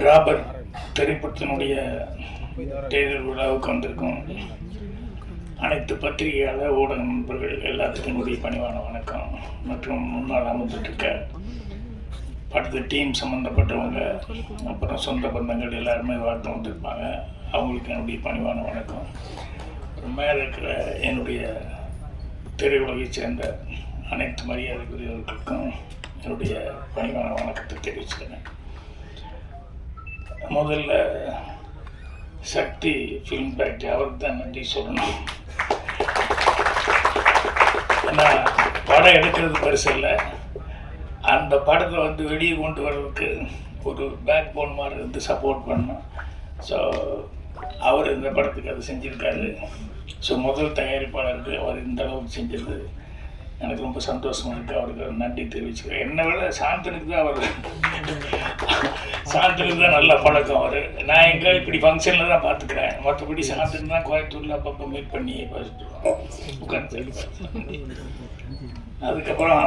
ராபர் திரைப்படத்தினுடைய தேர்தல் விழாவுக்கு வந்திருக்கும் அனைத்து பத்திரிகையாளர் ஊடக நண்பர்கள் எல்லாத்துக்கும் என்னுடைய பணிவான வணக்கம். மற்றும் முன்னால் அமைஞ்சிட்ருக்க படத்து டீம் சம்மந்தப்பட்டவங்க, அப்புறம் சொந்த பந்தங்கள் எல்லாருமே வாழ்த்து வந்திருப்பாங்க. அவங்களுக்கு என்னுடைய பணிவான வணக்கம். மேலே இருக்கிற என்னுடைய திரையுலகை சேர்ந்த அனைத்து மரியாதைக்குரியவர்களுக்கும் என்னுடைய பணிவான வணக்கத்தை தெரிவிச்சுக்கிறேன். முதல்ல சக்தி ஃபிலிம் ஃபேக்ட்ரி அவருக்கு தான் நன்றி சொல்லணும். ஏன்னா படம் எடுக்கிறது பெருசு இல்லை, அந்த படத்தை வெளியே கொண்டு வர்றதுக்கு ஒரு பேக் போன் மாதிரி இருந்து சப்போர்ட் பண்ணோம். ஸோ அவர் இந்த படத்துக்கு அதை செஞ்சுருக்காரு. ஸோ முதல் தயாரிப்பாளருக்கு அவர் இந்த அளவுக்கு செஞ்சது எனக்கு ரொம்ப சந்தோஷமாக இருக்குது. அவருக்கு நன்றி தெரிவிச்சுக்கிறேன். என்னை விட சாந்தனுக்கு தான் நல்ல பழக்கம். அவர் நான் எங்கே இப்படி ஃபங்க்ஷனில் தான் பார்த்துக்கிறேன். மற்றபடி சாந்தன் தான் கோயம்புத்தூரில் அப்பப்போ மீட் பண்ணி உட்காந்து. அதுக்கப்புறம்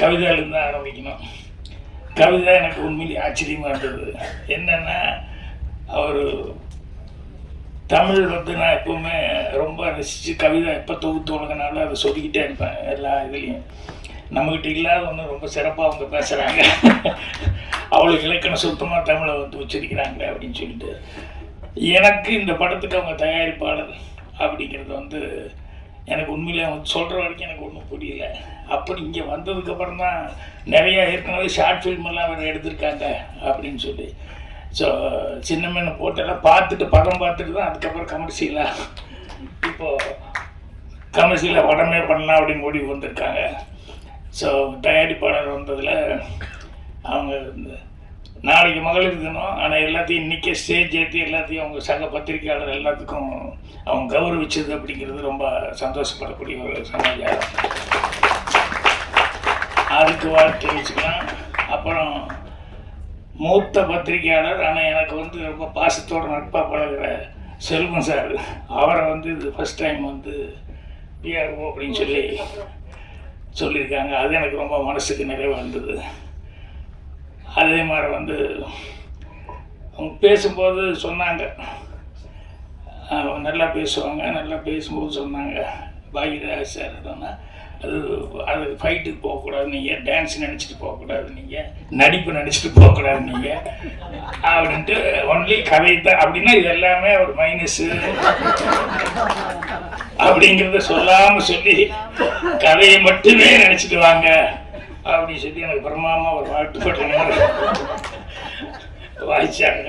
கவிதாலேருந்து தான் ஆரம்பிக்கணும். கவிதா எனக்கு உண்மையிலே ஆச்சரியமாக இருந்தது. என்னென்னா அவர் தமிழ் நான் எப்போவுமே ரொம்ப ரசித்து கவிதை எப்போ தொகுத்து உலகனால அதை சொல்லிக்கிட்டே இருப்பேன். எல்லா இதுலேயும் நம்மக்கிட்ட இல்லாத ஒன்று ரொம்ப சிறப்பாக அவங்க பேசுகிறாங்க. அவ்வளோ இலக்கண சுத்தமாக தமிழை உச்சரிக்கிறாங்க அப்படின்னு சொல்லிட்டு எனக்கு இந்த படத்துக்கு அவங்க தயாரிப்பாளர் அப்படிங்கிறது எனக்கு உண்மையிலே அவங்க சொல்கிற வரைக்கும் எனக்கு ஒன்றும் புரியல. அப்படி இங்கே வந்ததுக்கப்புறம் தான் நிறையா ஏற்கனவே ஷார்ட் ஃபில்மெல்லாம் அவர் எடுத்திருக்காங்க அப்படின்னு சொல்லி. ஸோ சின்ன மீனை போட்டெல்லாம் படம் பார்த்துட்டு தான் அதுக்கப்புறம் இப்போது கமர்ஷியலாக படமே பண்ணலாம் அப்படின்னு முடிவு வந்திருக்காங்க. ஸோ தயாரிப்பாளர் வந்ததில் அவங்க நாளைக்கு மகளிர் தினம், ஆனால் எல்லாத்தையும் இன்றைக்கே ஸ்டேஜ் ஏற்றி எல்லாத்தையும் அவங்க சக பத்திரிகையாளர் எல்லாத்துக்கும் அவங்க கௌரவிச்சது அப்படிங்கிறது ரொம்ப சந்தோஷப்படக்கூடிய ஒரு சமாச்சாரம். அதுக்கு வாழ்த்து வச்சுக்கலாம். அப்புறம் மூத்த பத்திரிகையாளர், ஆனால் எனக்கு ரொம்ப பாசத்தோடு நட்பாக பழகிற செல்வம் சார், அவரை இது ஃபஸ்ட் டைம் பிஆர்ஓ அப்படின்னு சொல்லியிருக்காங்க. அது எனக்கு ரொம்ப மனசுக்கு நிறைவாக இருந்தது. அதே மாதிரி அவங்க பேசும்போது சொன்னாங்க, நல்லா பேசுவாங்க. நல்லா பேசும்போது சொன்னாங்க, பாகிராஜ் சார் சொன்னால் அது ஃபைட்டுக்கு போகக்கூடாது, நீங்கள் டான்ஸ் நினச்சிட்டு போகக்கூடாது, நீங்கள் நடிப்பு நினச்சிட்டு போகக்கூடாது நீங்கள் அப்படின்ட்டு ஒன்லி கதை தான். அப்படின்னா இது எல்லாமே ஒரு மைனஸு அப்படிங்கிறத சொல்லாமல் சொல்லி கதையை மட்டுமே நினச்சிட்டு வாங்க அப்படின்னு சொல்லி எனக்கு பிரமாமா ஒரு வாழ்த்துப்பட்டு வாய்ச்சாங்க.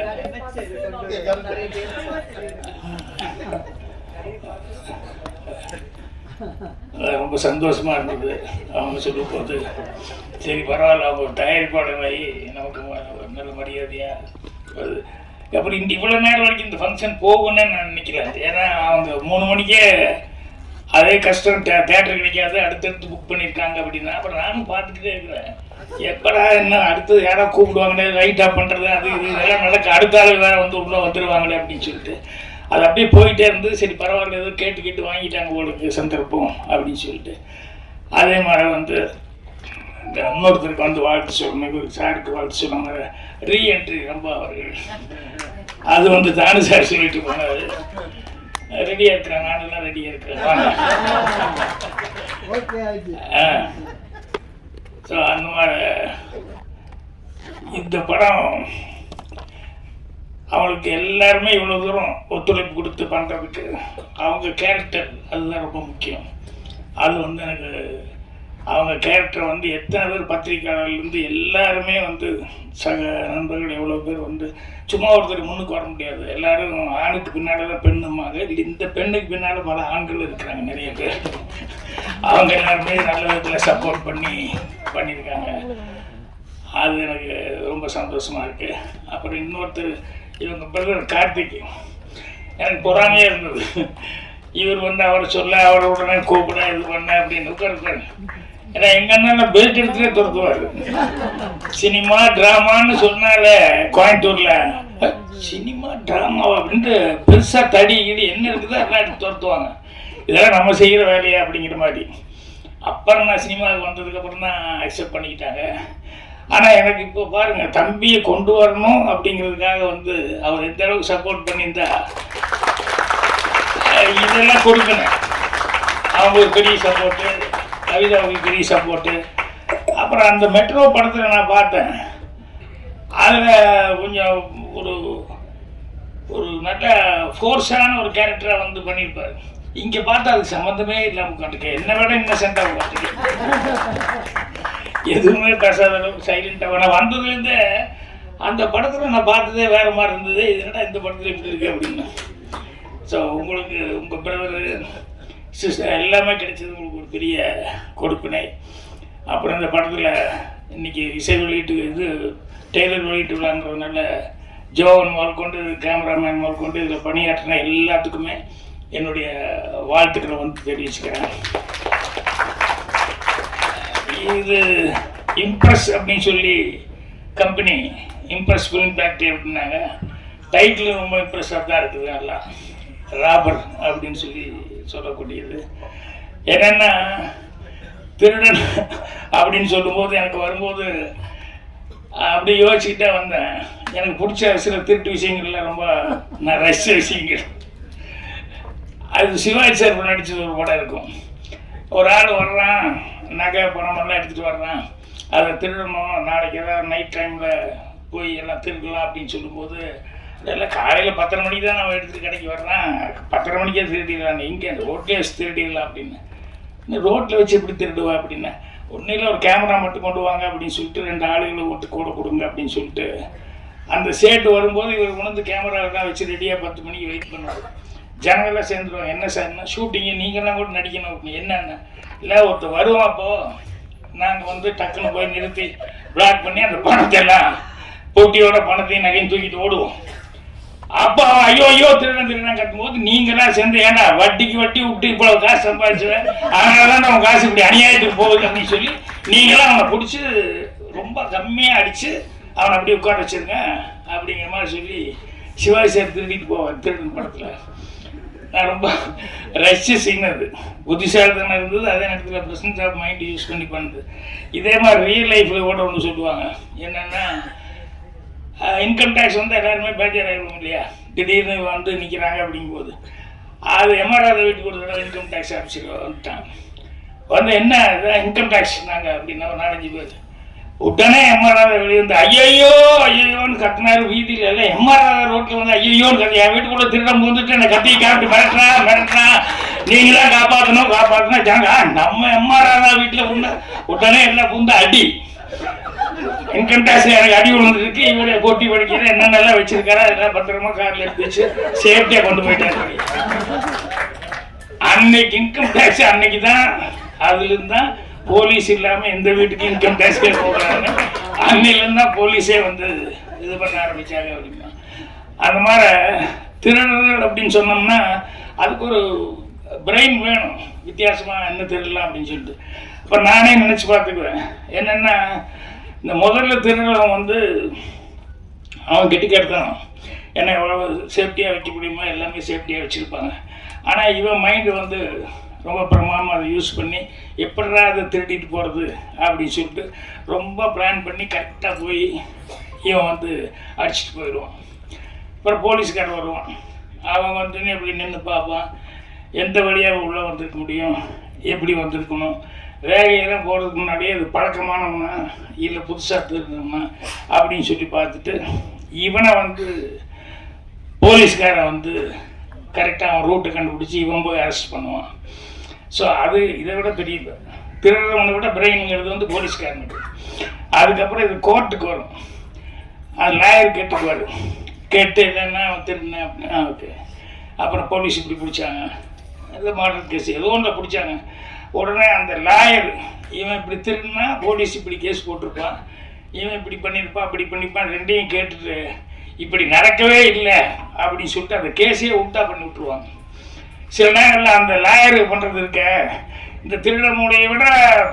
ரொம்ப சந்தோஷமாக இருந்தது. அவங்க சொல்லும் போது சரி பரவாயில்ல, அவங்க தயாரிப்பாளராகி நமக்கு நல்ல மரியாதையாக அப்படி இவ்வளோ நேரம் வரைக்கும் இந்த ஃபங்க்ஷன் போகும்னு நான் நினைக்கிறேன். ஏன்னா அவங்க 3 மணிக்கே அதே கஷ்டம், தேட்டர் கிடைக்காது, அடுத்தடுத்து புக் பண்ணியிருக்காங்க அப்படின்னா. அப்புறம் நானும் பார்த்துக்கிட்டே இருக்கிறேன், எப்படா என்ன அடுத்தது யாராவது கூப்பிடுவாங்களே, ரைட்டாக பண்ணுறது அது இதெல்லாம் நடக்க, அடுத்த ஆள் வேறு உள்ளே வந்துடுவாங்களே அப்படின்னு சொல்லிட்டு அது அப்படியே போயிட்டே இருந்து. சரி பரவாயில்ல, ஏதோ கேட்டு வாங்கிட்டாங்க உங்களுக்கு சந்தர்ப்பம் அப்படின்னு சொல்லிட்டு. அதே மாதிரி இந்த இன்னொருத்தருக்கு வாழ்த்து சொல்லணும், ஒரு சாருக்கு வாழ்த்து சொல்லுவாங்க, ரீஎன்ட்ரி ரொம்ப அவர்கள் அது தானு சார் சொல்லிட்டு போனார். ரெடியாக இருக்கிறேன், நானெல்லாம் ரெடியாக இருக்கிறேன். ஸோ அந்த மாதிரி இந்த படம் அவங்களுக்கு எல்லாருமே இவ்வளோ தூரம் ஒத்துழைப்பு கொடுத்து பண்ணுறதுக்கு அவங்க கேரக்டர் அதுதான் ரொம்ப முக்கியம். அது எனக்கு அவங்க கேரக்டர் எத்தனை பேர் பத்திரிகையாளர்லேருந்து எல்லாருமே சக நண்பர்கள் எவ்வளோ பேர் சும்மா ஒருத்தர் முன்னுக்கு வர முடியாது. எல்லோரும் ஆணுக்கு பின்னால் தான் பெண்ணுமாங்க. இந்த பெண்ணுக்கு பின்னால் பல ஆண்கள் இருக்கிறாங்க நிறைய பேர். அவங்க எல்லாருமே நல்ல விதத்தில் சப்போர்ட் பண்ணியிருக்காங்க. அது எனக்கு ரொம்ப சந்தோஷமாக இருக்குது. அப்புறம் இன்னொருத்தர் இவங்க பிரதர் கார்த்திக், எனக்கு பொறாமையாக இருந்தது. இவர் அவரை சொல்ல, அவரை உடனே கூப்பிட, இது பண்ண அப்படின்னு உட்காருக்காரு. ஏன்னா எங்கள் அண்ணன் பெல்ட் எடுத்துகிட்டே துரத்துவார். சினிமா ட்ராமான்னு சொன்னாலே கோயம்புத்தூரில் சினிமா ட்ராமா அப்படின்ட்டு பெருசாக தடி கிடி என்ன இருக்குதோ எல்லாம் எடுத்து துரத்துவாங்க. இதெல்லாம் நம்ம செய்கிற வேலையா அப்படிங்கிற மாதிரி. அப்புறம் நான் சினிமாவுக்கு வந்ததுக்கப்புறம் தான் அக்செப்ட் பண்ணிக்கிட்டாங்க. ஆனால் எனக்கு இப்போ பாருங்கள், தம்பியை கொண்டு வரணும் அப்படிங்கிறதுக்காக வந்து அவர் எந்த அளவுக்கு சப்போர்ட் பண்ணியிருந்தா இதெல்லாம் கொடுக்கணும். அவங்களுக்கு பெரிய சப்போர்ட்டு, கவிதாவுக்கு பெரிய சப்போர்ட்டு. அப்புறம் அந்த மெட்ரோ படத்தில் நான் பார்த்தேன், அதில் கொஞ்சம் ஒரு ஒரு நல்ல ஃபோர்ஸான ஒரு கேரக்டராக வந்து பண்ணியிருப்பார். இங்கே பார்த்தா அதுக்கு சம்மந்தமே இல்லாமல் உட்காந்துருக்கேன். என்னை விட இன்னசென்ட்டாக உட்காந்துருக்கேன், எதுவுமே பேசாத அளவுக்கு சைலண்ட்டாக. நான் வந்ததுலேருந்தே அந்த படத்தில் நான் பார்த்ததே வேறு மாதிரி இருந்தது. இதனடா இந்த படத்தில் எப்படி இருக்கு அப்படின்னு. ஸோ உங்களுக்கு உங்கள் பிரதர் சிஸ்டர் எல்லாமே கிடைச்சது உங்களுக்கு ஒரு பெரிய கொடுப்பினை. அப்புறம் இந்த படத்தில் இன்றைக்கி இசை வெளியீட்டு இது டெய்லர் வெளியீட்டு விழாங்கிறதுனால ஜோவன் முதல் கொண்டு கேமராமேன் முதல் கொண்டு இதில் பணியாற்றின எல்லாத்துக்குமே என்னுடைய வாழ்த்துக்களை வந்து தெரிவிச்சுக்கிறேன். இது இம்ப்ரெஸ் அப்படின்னு சொல்லி கம்பெனி, இம்ப்ரெஸ் ஃபிலிம் ஃபேக்ட்ரி அப்படின்னாங்க. டைட்டில் ரொம்ப இம்ப்ரெஸ்ஸாக தான் இருக்குது. நல்லா ராபர் அப்படின்னு சொல்லி சொல்லக்கூடியது. என்னென்னா திருடன் அப்படின்னு சொல்லும்போது எனக்கு வரும்போது அப்படி யோசிச்சுக்கிட்டே வந்தேன். எனக்கு பிடிச்ச சில திருட்டு விஷயங்கள்லாம் ரொம்ப நான் ரசித்த விஷயங்கள். அது சிவாஜி சார் நடிச்சது ஒரு படம் இருக்கும். ஒரு ஆள் வர்றான், நகை பணமெல்லாம் எடுத்துகிட்டு வர்றான், அதை திருடணும், நாளைக்கு ஏதாவது நைட் டைமில் போய் எல்லாம் திருடலாம் அப்படின்னு சொல்லும்போது, இதெல்லாம் காலையில் 10:30 மணிக்கு தான் நம்ம எடுத்துகிட்டு கடைக்கு வர்றான், 10:30 மணிக்கே திருடிடலாம், இங்கே ரோட்லேயே வச்சு திருடிடலாம் அப்படின்னு. இந்த ரோட்டில் வச்சு எப்படி திருடுவா அப்படின்னா, ஒன்றில் ஒரு கேமரா மட்டும் கொண்டு வாங்க அப்படின்னு சொல்லிட்டு 2 ஆளுகளை ஓட்டு கூட கொடுங்க அப்படின்னு சொல்லிட்டு அந்த சேட்டு வரும்போது இவர் உணர்ந்து கேமராவெல்லாம் வச்சு ரெடியாக 10 மணிக்கு வெயிட் பண்ணுவார். ஜனங்கள்லாம் சேர்ந்துருவாங்க. என்ன சார்னா ஷூட்டிங்கு நீங்கள்லாம் கூட நடிக்கணும் அப்படின்னு. என்னென்ன இல்லை ஒருத்தர் வருவோம், அப்போது நாங்கள் வந்து டக்குன்னு போய் நிறுத்தி பிளாக் பண்ணி அந்த பணத்தை எல்லாம் போட்டியோட பணத்தையும் நகையும் தூக்கிட்டு ஓடுவோம். அப்போ ஐயோ ஐயோ திருடன் திருடன் கட்டும்போது நீங்களாம் சேர்ந்து ஏன்னா வட்டிக்கு வட்டி விட்டு இவ்வளோ காசு சம்பாதிச்சுவேன், அதனால தான் நம்ம காசு இப்படி அநியாயத்துக்கு போகுது அப்படின்னு சொல்லி நீங்களாம் அவனை பிடிச்சி ரொம்ப கம்மியாக அடித்து அவனை அப்படியே உட்கார வச்சிருங்க அப்படிங்கிற மாதிரி சொல்லி சிவாஜி சார் திருடிட்டு போவார் திருடன் படத்தில். நான் ரொம்ப ரஷ்ய சீன். அது புத்திசாலித்தனம் இருந்தது, அதே நேரத்தில் ப்ரெசன்ஸ் ஆஃப் மைண்ட் யூஸ் பண்ணி பண்ணுது. இதே மாதிரி ரியல் லைஃப்பில் கூட ஒன்று சொல்லுவாங்க. என்னென்னா இன்கம் டேக்ஸ் வந்து எல்லாருமே பேஜர் ஆகிடுவோம் இல்லையா, திடீர்னு வந்து நிற்கிறாங்க அப்படிங்கும்போது. அது எம்ஆர்ஆர் வீட்டுக்கு ஒரு தடவை இன்கம் டேக்ஸ் ஆஃபீஸர் வந்துட்டாங்க. வந்து என்ன இன்கம் டேக்ஸ் நாங்கள் அப்படின்னா ஒரு 4-5 பேர். உடனே எம்ஆர்ஆர் வெளியே வந்து ஐயோ ஐயோன்னு கத்தினாரு வீதியில். எல்லாம் எம்ஆர்ஆர் ரோட்டில் வந்து ஐயோன்னு கத்தி, என் வீட்டுக்குள்ளே திருடம் வந்துட்டு என்னை கத்தியை காப்பிட்டு மிரட்டுறான், நீங்களாம் காப்பாற்றணும் ஜாங்க. நம்ம எம்ஆர்ஆர் வீட்டில் உடனே எல்லாம் புந்து அடி. இன்கம் டேக்ஸ் எனக்கு அடி விழுந்துருக்கு, இவரை போட்டி படிக்கிற என்னென்னலாம் வச்சிருக்காரு அதெல்லாம் பத்திரமா காரில் எடுத்து வச்சு சேஃப்டியாக கொண்டு போயிட்டாங்க. அன்னைக்கு இன்கம் டேக்ஸ் அன்னைக்கு தான், அதுலேருந்து தான் போலீஸ் இல்லாமல் எந்த வீட்டுக்கு இன்கம் டேக்ஸ்க்கே போகிறாங்க. அன்னையிலேருந்து தான் போலீஸே வந்து இது பண்ண ஆரம்பித்தாங்க அப்படின்னா. அந்த மாதிரி திருடர்கள் அப்படின்னு சொன்னோம்னா அதுக்கு ஒரு பிரெயின் வேணும், வித்தியாசமாக என்ன திருடலாம் அப்படின்னு சொல்லிட்டு. இப்போ நானே நினச்சி பார்த்துக்குவேன். என்னென்னா இந்த முதல்ல திருடவன் வந்து அவன் கெட்டிக்கெடுத்தான், ஏன்னா எவ்வளோ சேஃப்டியாக வைக்க முடியுமோ எல்லாமே சேஃப்டியாக வச்சுருப்பாங்க. ஆனால் இவன் மைண்டு வந்து ரொம்ப பிரமாதமாக அதை யூஸ் பண்ணி எப்படா அதை திருடிட்டு போகிறது அப்படின்னு சொல்லிட்டு ரொம்ப பிளான் பண்ணி கரெக்டாக போய் இவன் வந்து அடிச்சுட்டு போயிடுவான். அப்புறம் போலீஸ்காரன் வருவான், அவன் வந்து எப்படி நின்று பார்ப்பான், எந்த வழியாக உள்ளே வந்திருக்க முடியும், எப்படி வந்திருக்கணும், ரேகையெல்லாம் போகிறதுக்கு முன்னாடியே அது பழக்கமானவனா இல்லை புதுசாக திருந்தவனா அப்படின்னு சொல்லி பார்த்துட்டு இவனை வந்து போலீஸ்காரன் வந்து கரெக்டாக அவன் ரூட்டை கண்டுபிடிச்சி இவன் போய் அரெஸ்ட் பண்ணுவான். ஸோ அது இதை விட பெரிய திருடுறவனை விட பிரெயினுங்கிறது வந்து போலீஸ்காரனுக்கு. அதுக்கப்புறம் இது கோர்ட்டுக்கு வரும், அது லாயர் கேட்டுக்குவார். கேட்டு என்னென்னா திருடினேன் அப்படின்னா ஓகே. அப்புறம் போலீஸ் இப்படி பிடிச்சாங்க, ஏதோ மாடல் கேஸ் ஏதோ ஒன்றில் பிடிச்சாங்க. உடனே அந்த லாயர் இவன் இப்படி திருடினா போலீஸ் இப்படி கேஸ் போட்டிருப்பான், இவன் இப்படி பண்ணியிருப்பான் அப்படி பண்ணிப்பான், ரெண்டையும் கேட்டுட்டு இப்படி நடக்கவே இல்லை அப்படின்னு சொல்லிட்டு அந்த கேஸையே உல்ட்டா பண்ணி விட்டுருவாங்க. சில நேரங்களில் அந்த லாயர் பண்ணுறது இருக்க இந்த திருட மூடையை விட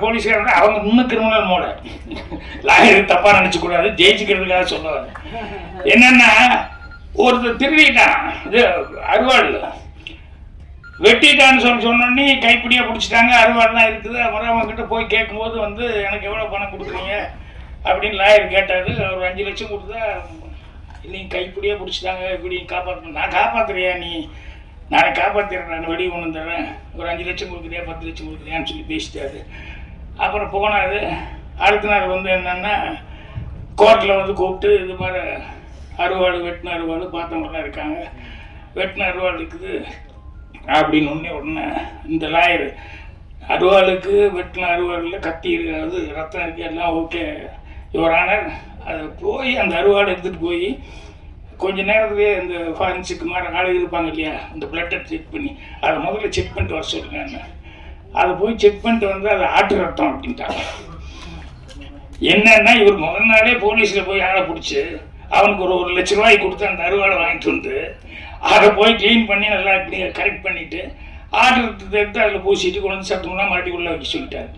போலீஸ்கார விட அவங்க இன்னும் கிரிமினல் மூடை. லாயர் தப்பாக நினச்சக்கூடாது, ஜெயிச்சுக்கிறதுக்காக சொல்லுவாங்க. என்னென்னா ஒருத்தர் திருடிட்டான், இது அருவாள் வெட்டிட்டான்னு சொன்னோடனே கைப்பிடியாக பிடிச்சிட்டாங்க, அறுவாடெலாம் இருக்குது. அப்புறம் அவங்ககிட்ட போய் கேட்கும்போது வந்து எனக்கு எவ்வளோ பணம் கொடுக்குறீங்க அப்படின்னு லாயர் கேட்டார். ஒரு 5 லட்சம் கொடுத்தா இல்லைங்க கைப்பிடியாக பிடிச்சிட்டாங்க, இப்படி காப்பாற்றணும். நான் காப்பாற்றுறியா நீ, நானே காப்பாற்றிடுறேன், நான் வெடி ஒன்று தர்றேன், ஒரு 5 லட்சம் கொடுக்குறியா 10 லட்சம் கொடுக்குறியான்னு சொல்லி பேசிட்டாரு. அப்புறம் போனார். அடுத்த நாள் வந்து என்னென்னா கோர்ட்டில் வந்து கூப்பிட்டு இது மாதிரி அறுவாடு வெட்டின அறுவாடு பார்த்தவங்களாம் இருக்காங்க, வெட்டின அறுவாடு இருக்குது அப்படின்னு உடனே இந்த லாயர் அறுவாளுக்கு வெட்டின அறுவாளில் கத்தி இருக்காது, ரத்தம் இருக்குது, எல்லாம் ஓகே யுவர் ஆனர், அதை போய் அந்த அறுவாடை எடுத்துகிட்டு போய் கொஞ்ச நேரத்துலேயே இந்த ஃபாரன்சிக் மாதிரி ஆள் இருப்பாங்க இல்லையா, இந்த பிளட்டை செக் பண்ணி அதை முதல்ல செக் பண்ணிட்டு வர சொல்லுங்க. அதை போய் செக் பண்ணிட்டு வந்து அது ஆட்டு ரத்தம் அப்படின்ட்டாங்க. என்னன்னா இவர் முதல் நாளே போலீஸில் போய் ஆளை பிடிச்சி அவனுக்கு ஒரு 1 லட்ச ரூபாய் கொடுத்து அந்த அறுவாடை வாங்கிட்டு வந்து அதை போய் க்ளீன் பண்ணி நல்லா இப்படி கரெக்ட் பண்ணிவிட்டு ஆட்டு ரத்தத்தை எடுத்து அதில் பூசிட்டு கொண்டு வந்து சத்தம்லாம் மறுபடியும் உள்ள வைக்க சொல்லிட்டாரு.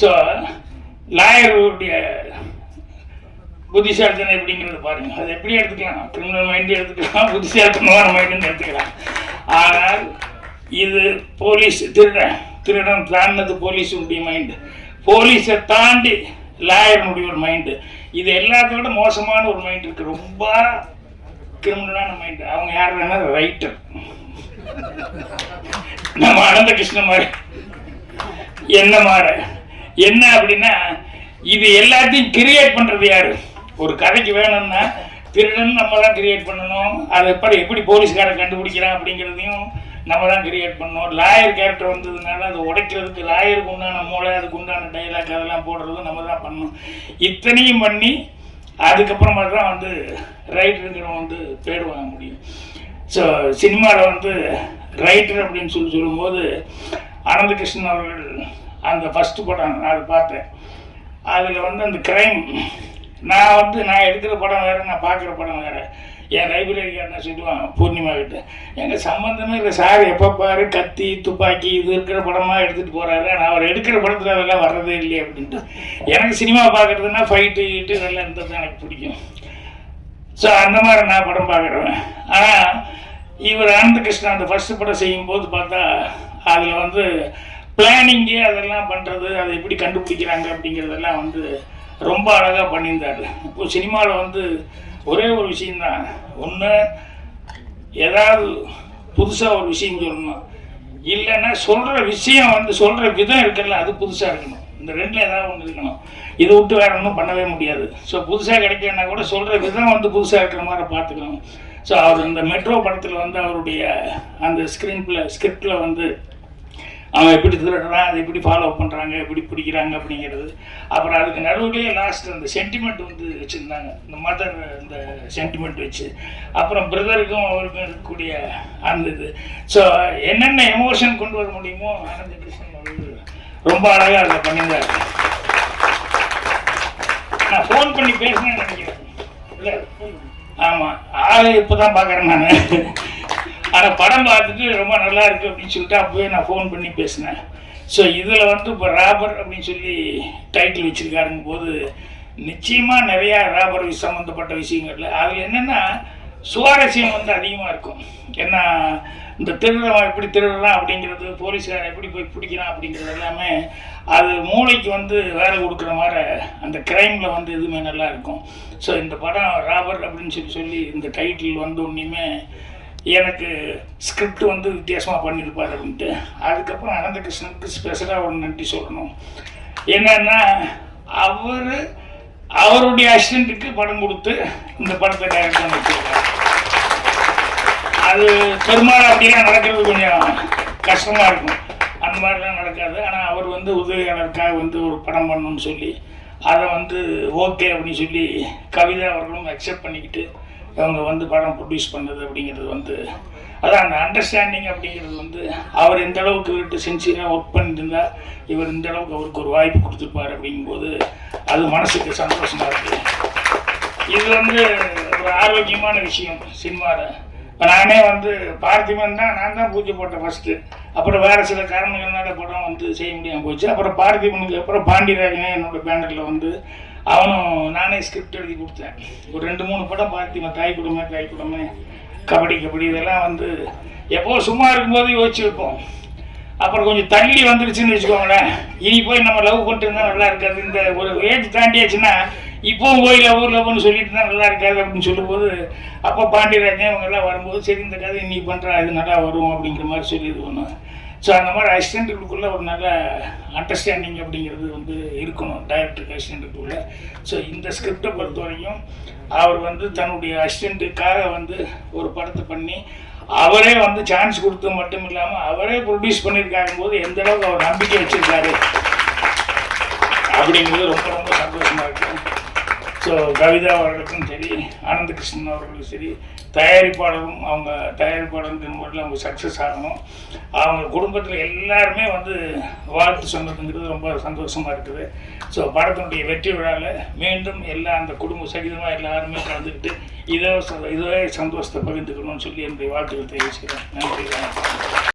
ஸோ லாயருடைய புத்திசாலித்தனை எப்படிங்கிறது பாருங்க, அது எப்படி எடுத்துக்கலாம், கிரிமினல் மைண்டு எடுத்துக்கலாம், புத்திசாலித்தனமான மைண்டுன்னு எடுத்துக்கலாம். ஆனால் இது போலீஸ் திருடன் தாண்டினது போலீஸுடைய மைண்டு, போலீஸை தாண்டி லாயர்னுடைய ஒரு மைண்டு, இது எல்லாத்தோட மோசமான ஒரு மைண்டு இருக்குது, ரொம்ப கிரிமினலான மைண்டு. அவங்க யார் வேணா ரைட்டர், நம்ம அனந்த கிருஷ்ண மாதிரி என்ன மாற என்ன அப்படின்னா இது எல்லாத்தையும் கிரியேட் பண்ணுறது யாரு? ஒரு கதைக்கு வேணும்னா திருடன் நம்ம தான் கிரியேட் பண்ணணும், அதை எப்படி போலீஸ்காரன் கண்டுபிடிக்கிறான் அப்படிங்கிறதையும் நம்ம தான் கிரியேட் பண்ணணும். லாயர் கேரக்டர் வந்ததுனால அதை உடைக்கிறதுக்கு லாயருக்கு உண்டான மூளை, அதுக்கு உண்டான டைலாக் அதெல்லாம் போடுறதும் நம்ம தான் பண்ணணும். இத்தனையும் பண்ணி அதுக்கப்புறமா தான் வந்து ரைட்டருங்கிறவங்க வந்து பேர் வாங்க முடியும். ஸோ சினிமாவில் வந்து ரைட்டர் அப்படின்னு சொல்லும்போது அனந்த கிருஷ்ணன் அவர்கள் அந்த ஃபஸ்ட்டு படம் நான் அதை பார்த்தேன். அதில் வந்து அந்த கிரைம் நான் எடுக்கிற படம் வேறு, நான் பார்க்குற படம் வேறு. என் லைப்ரரிக்கு என்ன சொல்லுவான் பூர்ணிமா கிட்ட, எங்கள் சம்மந்தமே இல்லை சார், எப்போ பாரு கத்தி துப்பாக்கி இது இருக்கிற படமாக எடுத்துகிட்டு போகிறாரு, நான் அவர் எடுக்கிற படத்தில் அதெல்லாம் வர்றதே இல்லையே அப்படின்ட்டு. எனக்கு சினிமா பார்க்குறதுனா ஃபைட்டு கீட்டு இதெல்லாம் இருந்தது தான் எனக்கு பிடிக்கும். ஸோ அந்த மாதிரி நான் படம் பார்க்குறேன். ஆனால் இவர் அனந்த கிருஷ்ணன் அந்த ஃபஸ்ட்டு படம் செய்யும்போது பார்த்தா அதில் வந்து பிளானிங்கு அதெல்லாம் பண்ணுறது, அதை எப்படி கண்டுபிடிக்கிறாங்க அப்படிங்கிறதெல்லாம் வந்து ரொம்ப அழகாக பண்ணியிருந்தார். இப்போது சினிமாவில் வந்து ஒரே ஒரு விஷயந்தான், ஒன்று ஏதாவது புதுசாக ஒரு விஷயம் சொல்லணும், இல்லைன்னா சொல்கிற விஷயம் வந்து சொல்கிற விதம் இருக்குல்ல அது புதுசாக இருக்கணும். இந்த ரெண்டில் ஏதாவது ஒன்று இருக்கணும். இதை விட்டு வேற ஒன்றும் பண்ணவே முடியாது. ஸோ புதுசாக கிடைக்கலன்னா கூட சொல்கிற விதம் வந்து புதுசாக இருக்கிற மாதிரி பார்த்துக்கணும். ஸோ அவர் இந்த மெட்ரோ படத்தில் வந்து அவருடைய அந்த ஸ்கிரிப்டில் வந்து அவன் எப்படி திருடுறான், அதை எப்படி ஃபாலோ பண்ணுறாங்க, எப்படி பிடிக்கிறாங்க அப்படிங்கிறது. அப்புறம் அதுக்கு நடுவுலேயே லாஸ்ட் அந்த சென்டிமெண்ட் வந்து வச்சுருந்தாங்க, இந்த மதர் இந்த சென்டிமெண்ட் வச்சு, அப்புறம் பிரதருக்கும் அவருக்கும் இருக்கக்கூடிய அந்த இது. ஸோ என்னென்ன எமோஷன் கொண்டு வர முடியுமோ அனந்த கிருஷ்ணன் அவர்கள் ரொம்ப அழகாக அதை பண்ணியிருந்தாரு. நான் ஃபோன் பண்ணி பேசினேன்னு நினைக்கிறேன், இல்லை ஆமாம் ஆளு இப்போ தான் பார்க்குறேன் நான். ஆனால் படம் பார்த்துட்டு ரொம்ப நல்லா இருக்குது அப்படின்னு சொல்லிட்டு அப்போவே நான் ஃபோன் பண்ணி பேசினேன். ஸோ இதில் வந்து இப்போ ராபர் அப்படின்னு சொல்லி டைட்டில் வச்சுருக்காருங்க போது நிச்சயமாக நிறையா ராபர் சம்மந்தப்பட்ட விஷயங்கள்ல அதில் என்னென்னா சுவாரஸ்யம் வந்து அதிகமாக இருக்கும். ஏன்னா இந்த திருடுறவன் எப்படி திருடுறான் அப்படிங்கிறது, போலீஸ்காரன் எப்படி போய் பிடிக்கிறான் அப்படிங்கிறது எல்லாமே அது மூளைக்கு வந்து வேலை கொடுக்குற மாதிரி அந்த க்ரைமில் வந்து எதுவுமே நல்லா இருக்கும். ஸோ இந்த படம் ராபர் அப்படின்னு சொல்லி இந்த டைட்டில் வந்து ஒன்றுமே எனக்கு ஸ்கிரிப்ட் வந்து வித்தியாசமாக பண்ணியிருப்பார் அப்படின்ட்டு. அதுக்கப்புறம் அனந்த கிருஷ்ணனுக்கு ஸ்பெஷலாக ஒரு நன்றி சொல்லணும். என்னன்னா அவருடைய அசிஸ்டண்ட்டுக்கு படம் கொடுத்து இந்த படத்தை டைரக்ட் பண்ணி வச்சிருக்காரு. அது பெரும்பாலும் அப்படிலாம் நடக்கிறது கொஞ்சம் கஷ்டமாக இருக்கும், அந்த மாதிரிலாம் நடக்காது. ஆனால் அவர் வந்து உதவியாளருக்காக வந்து ஒரு படம் பண்ணணும்னு சொல்லி அதை வந்து ஓகே அப்படின்னு சொல்லி கவிதா அவர்களும் அக்செப்ட் பண்ணிக்கிட்டு அவங்க வந்து படம் ப்ரொடியூஸ் பண்ணது அப்படிங்கிறது வந்து அதான் அந்த அண்டர்ஸ்டாண்டிங் அப்படிங்கிறது வந்து அவர் எந்த அளவுக்கு இவர்கிட்ட சின்சியராக ஒர்க் பண்ணியிருந்தா இவர் இந்த அளவுக்கு அவருக்கு ஒரு வாய்ப்பு கொடுத்துருப்பார் அப்படிங்கும்போது அது மனசுக்கு சந்தோஷமாக இருக்குது. இது வந்து ஒரு ஆரோக்கியமான விஷயம் சினிமாவில். இப்போ நானே வந்து பார்த்திபன் தான் நான் தான் பூஜை போட்டேன் ஃபஸ்ட்டு. அப்புறம் வேறு சில காரணங்கள்னால படம் வந்து செய்ய முடியாமல் போச்சு. அப்புறம் பார்த்திபனுக்கு அப்புறம் பாண்டியராஜனே என்னோடய பேனரில் வந்து அவனும் நானே ஸ்கிரிப்ட் எழுதி கொடுத்தேன். ஒரு 2-3 படம் பார்த்திபன், தாய் குடும்பமே கபடி இதெல்லாம் வந்து எப்போ சும்மா இருக்கும்போது யோசிச்சுருப்போம். அப்புறம் கொஞ்சம் தள்ளி வந்துருச்சுன்னு வச்சுக்கோங்களேன், இனி போய் நம்ம லவ் பண்ணிட்டு இருந்தால் நல்லா இருக்காது. இந்த ஒரு ஏஜ் தாண்டியாச்சுன்னா இப்போவும் போய் லவ்னு சொல்லிட்டு தான் நல்லா இருக்காது அப்படின்னு சொல்லும்போது, அப்போ பாண்டியராஜன் இவங்கெல்லாம் வரும்போது சரி இந்த கதை நீ பண்ணுறா இது நல்லா வரும் அப்படிங்கிற மாதிரி சொல்லிடுவோம். ஸோ அந்த மாதிரி அசிஸ்டண்ட்டுக்குள்ளே ஒரு நல்ல அண்டர்ஸ்டாண்டிங் அப்படிங்கிறது வந்து இருக்கணும் டைரக்டருக்கு அசிஸ்டண்ட்டுக்குள்ளே. ஸோ இந்த ஸ்கிரிப்டை பொறுத்த வரைக்கும் அவர் வந்து தன்னுடைய அசிஸ்டண்ட்டுக்காக வந்து ஒரு படத்தை பண்ணி அவரே வந்து சான்ஸ் கொடுத்து மட்டும் இல்லாமல் அவரே ப்ரொடியூஸ் பண்ணியிருக்காங்க போது எந்த அளவுக்கு அவர் நம்பிக்கை வச்சுருக்காரு அப்படிங்கிறது ரொம்ப ரொம்ப சந்தோஷமாக இருக்குது. ஸோ கவிதா அவர்களுக்கும் சரி, ஆனந்த கிருஷ்ணன் அவர்களுக்கும் சரி, தயாரிப்பாளரும் அவங்க தயாரிப்பாளர்ன்ற முறையில் அவங்க சக்ஸஸ் ஆகணும். அவங்க குடும்பத்தில் எல்லாருமே வந்து வாழ்த்து சொன்னதுங்கிறது ரொம்ப சந்தோஷமாக இருக்குது. ஸோ படத்தினுடைய வெற்றி விழாவில் மீண்டும் எல்லாம் அந்த குடும்ப சகிதமாக எல்லாருமே கலந்துக்கிட்டு இதே சந்தோஷத்தை பகிர்ந்துக்கணும்னு சொல்லி என்னுடைய வாழ்த்துக்கள் தெரிவிச்சுக்கிறேன். நன்றி.